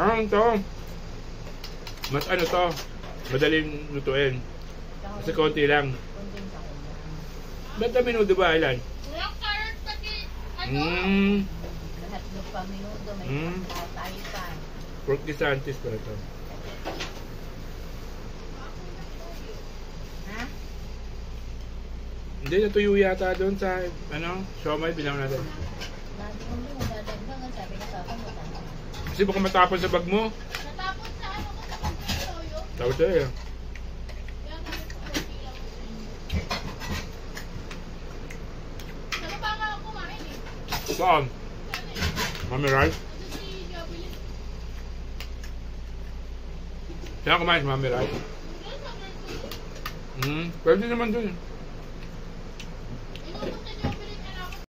Ito. Mas ano to, madaling lutuin. Kasi konti lang. Ba't na minuto ba, Ilan? Walang carrot pati, Lahat ng paminuto may tayo pa. Pork de Santis pala ito. Ha? Hindi, natuyo yata doon sa, ano, siomay, bilang natin. Lagi mo yung dadagdagan, sabi niya sa akin, matapos. Kasi baka matapon sa bag mo. natapos sa ano ko sa pagkatoyo. Tapos sa'yo. Kaya namin ko pilaw. Ano ba nga ako kumain eh? Saan? Mami Rice? Ano si Gabilis? Saan kumain si Mami Rice? Ano sa birthday? Pwede naman doon.